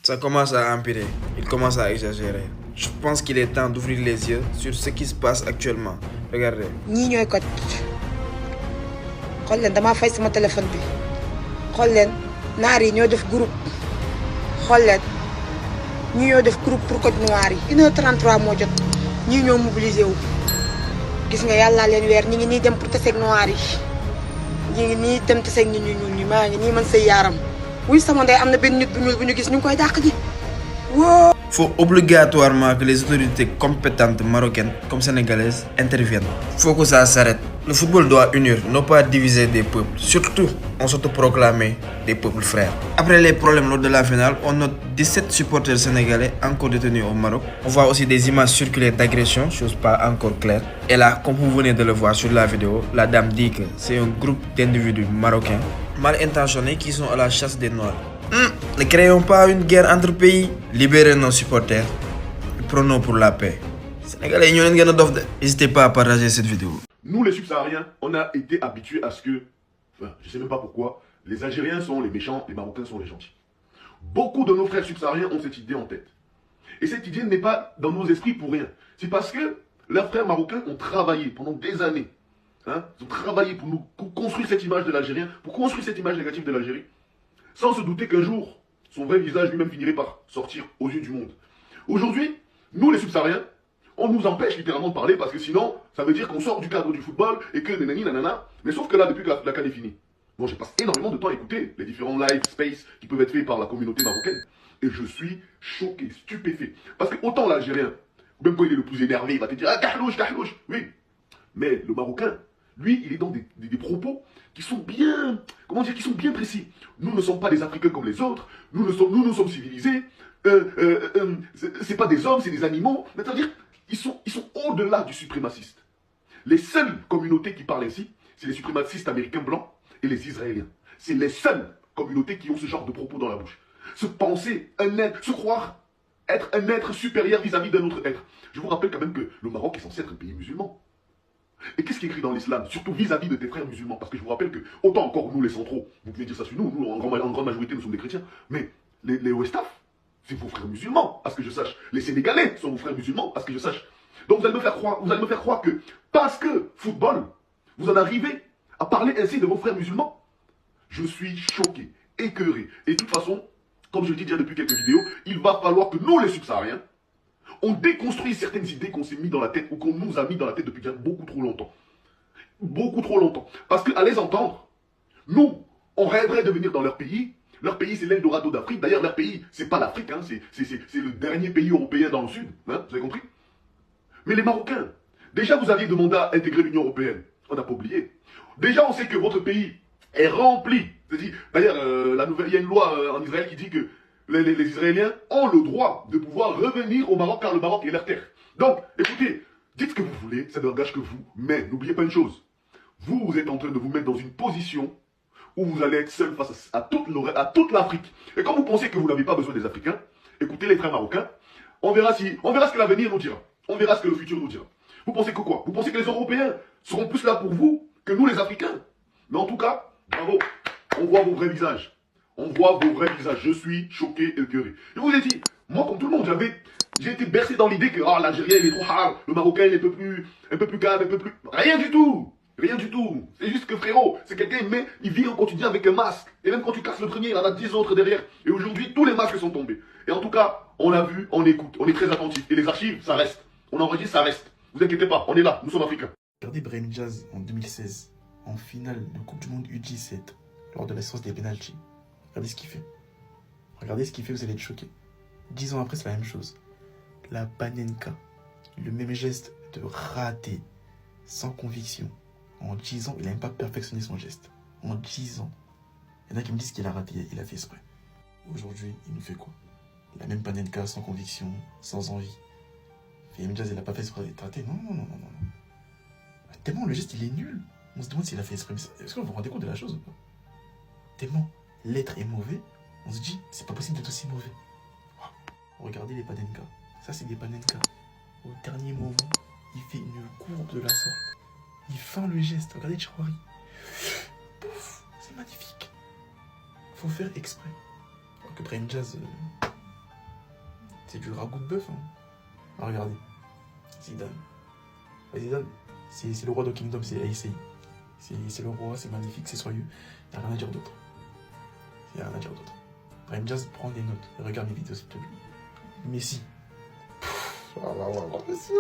Ça commence à empirer. Il commence à exagérer. Je pense qu'il est temps d'ouvrir les yeux sur ce qui se passe actuellement. Regardez. ñii ñooy ko xool leen damaa fay sama téléphone bi xool leen naar yi ñoo def groupe xool leen ñii ñoo def groupe pour code noir yi 1h33 moo jot ñii ñoo mobilisé wu gis nga yàlla leen weer ñi ngi nii dem pour taseeg noir yi ñi ngi nii dem taseeg nit ñu ñuul ñi maa ngi nii man say yaaram wuy sama ndey am na benn nit bu ñuul bu ñu gis ñu ngi koy dàq ji woo. Faut obligatoirement que les autorités compétentes marocaines comme sénégalaises interviennent. Faut que ça s'arrête. Le football doit unir, non pas diviser des peuples. Surtout, on s'autoproclame des peuples frères. Après les problèmes lors de la finale, on note 17 supporters sénégalais encore détenus au Maroc. On voit aussi des images circuler d'agression, chose pas encore claire. Et là, comme vous venez de le voir sur la vidéo, la dame dit que c'est un groupe d'individus marocains mal intentionnés qui sont à la chasse des Noirs. Ne créons pas une guerre entre pays. Libérez nos supporters. Prenons pour la paix. Sénégalais, n'hésitez pas à partager cette vidéo. Nous, les subsahariens, on a été habitués à ce que, enfin, je sais même pas pourquoi, les Algériens sont les méchants, les Marocains sont les gentils. Beaucoup de nos frères subsahariens ont cette idée en tête. Et cette idée n'est pas dans nos esprits pour rien. C'est parce que leurs frères marocains ont travaillé pendant des années. Hein, ils ont travaillé pour nous construire cette image de l'Algérien, pour construire cette image négative de l'Algérie, sans se douter qu'un jour, son vrai visage lui-même finirait par sortir aux yeux du monde. Aujourd'hui, nous les subsahariens, on nous empêche littéralement de parler parce que sinon, ça veut dire qu'on sort du cadre du football et que nanani nanana. Mais sauf que là, depuis que la CAN est finie, bon, j'ai passé énormément de temps à écouter les différents live space qui peuvent être faits par la communauté marocaine. Et je suis choqué, stupéfait. Parce que autant l'Algérien, même quand il est le plus énervé, il va te dire « Ah, kahlouche, kahlouche !» Oui. Mais le Marocain, lui, il est dans des propos qui sont bien, comment dire, qui sont bien précis. Nous ne sommes pas des Africains comme les autres, nous sommes civilisés, c'est pas des hommes, c'est des animaux. C'est-à-dire, ils sont au-delà du suprémaciste. Les seules communautés qui parlent ainsi, c'est les suprémacistes américains blancs et les Israéliens. C'est les seules communautés qui ont ce genre de propos dans la bouche. Se penser un être, se croire être un être supérieur vis-à-vis d'un autre être. Je vous rappelle quand même que le Maroc est censé être un pays musulman. Et qu'est-ce qui est écrit dans l'islam, surtout vis-à-vis de tes frères musulmans? Parce que je vous rappelle que, autant encore nous les centraux, vous pouvez dire ça sur nous, en grande majorité nous sommes des chrétiens, mais les Westaf, c'est vos frères musulmans, à ce que je sache. Les Sénégalais sont vos frères musulmans, à ce que je sache. Donc vous allez me faire croire que, parce que football, vous en arrivez à parler ainsi de vos frères musulmans. Je suis choqué, écœuré. Et de toute façon, comme je le dis déjà depuis quelques vidéos, il va falloir que nous les subsahariens, on déconstruit certaines idées qu'on s'est mis dans la tête ou qu'on nous a mis dans la tête depuis déjà beaucoup trop longtemps. Beaucoup trop longtemps. Parce qu'à les entendre, nous, on rêverait de venir dans leur pays. Leur pays, c'est l'Eldorado d'Afrique. D'ailleurs, leur pays, c'est pas l'Afrique, hein, c'est le dernier pays européen dans le sud. Hein, vous avez compris? Mais les Marocains, déjà vous aviez demandé à intégrer l'Union européenne. On n'a pas oublié. Déjà, on sait que votre pays est rempli. D'ailleurs, il y a une loi en Israël qui dit que les Israéliens ont le droit de pouvoir revenir au Maroc car le Maroc est leur terre. Donc, écoutez, dites ce que vous voulez, ça n'engage que vous. Mais n'oubliez pas une chose, vous êtes en train de vous mettre dans une position où vous allez être seul face à toute l'Afrique. Et quand vous pensez que vous n'avez pas besoin des Africains, écoutez les frères marocains, on verra ce que l'avenir nous dira. On verra ce que le futur nous dira. Vous pensez que quoi? Vous pensez que les Européens seront plus là pour vous que nous les Africains? Mais en tout cas, bravo, on voit vos vrais visages. On voit vos vrais visages. Je suis choqué et écœuré. Je vous ai dit, moi comme tout le monde, j'ai été bercé dans l'idée que l'Algérien il est trop hard, le Marocain il est un peu plus calme, un peu plus... Rien du tout. Rien du tout. C'est juste que frérot, c'est quelqu'un, mais il vit au quotidien avec un masque. Et même quand tu casses le premier, il en a 10 autres derrière. Et aujourd'hui, tous les masques sont tombés. Et en tout cas, on a vu, on écoute, on est très attentif. Et les archives, ça reste. On enregistre, ça reste. Vous inquiétez pas, on est là, nous sommes africains. Regardez Brahim Diaz en 2016, en finale de Coupe du Monde U17, lors de la séance des pénaltys. Regardez ce qu'il fait. Regardez ce qu'il fait, vous allez être choqués. 10 ans après, c'est la même chose. La Panenka, le même geste de rater, sans conviction. En 10 ans, il n'a même pas perfectionné son geste. En 10 ans. Il y en a qui me disent qu'il a raté, il a fait exprès. Aujourd'hui, il nous fait quoi? La même Panenka, sans conviction, sans envie. Brahim Diaz, il n'a pas fait exprès d'être raté. Non, non, non, non, non. Tellement le geste, il est nul. On se demande s'il a fait exprès. Est-ce que vous vous rendez compte de la chose ou pas? Tellement l'être est mauvais, on se dit, c'est pas possible d'être aussi mauvais. Wow. Regardez les Panenka. Ça, c'est des Panenka. Au dernier moment, il fait une courbe de la sorte. Il feint le geste. Regardez Chouari. Pouf, c'est magnifique. Faut faire exprès. Alors que Brahim Diaz, c'est du ragoût de bœuf. Hein. Ah, regardez. Zidane. Zidane, c'est le roi de Kingdom, c'est ASI. C'est le roi, c'est magnifique, c'est soyeux. Il n'y a rien à dire d'autre. Il n'y a rien à dire d'autre. Brahim Diaz, prends des notes. Regarde mes vidéos, s'il te plaît. Messi. Messi.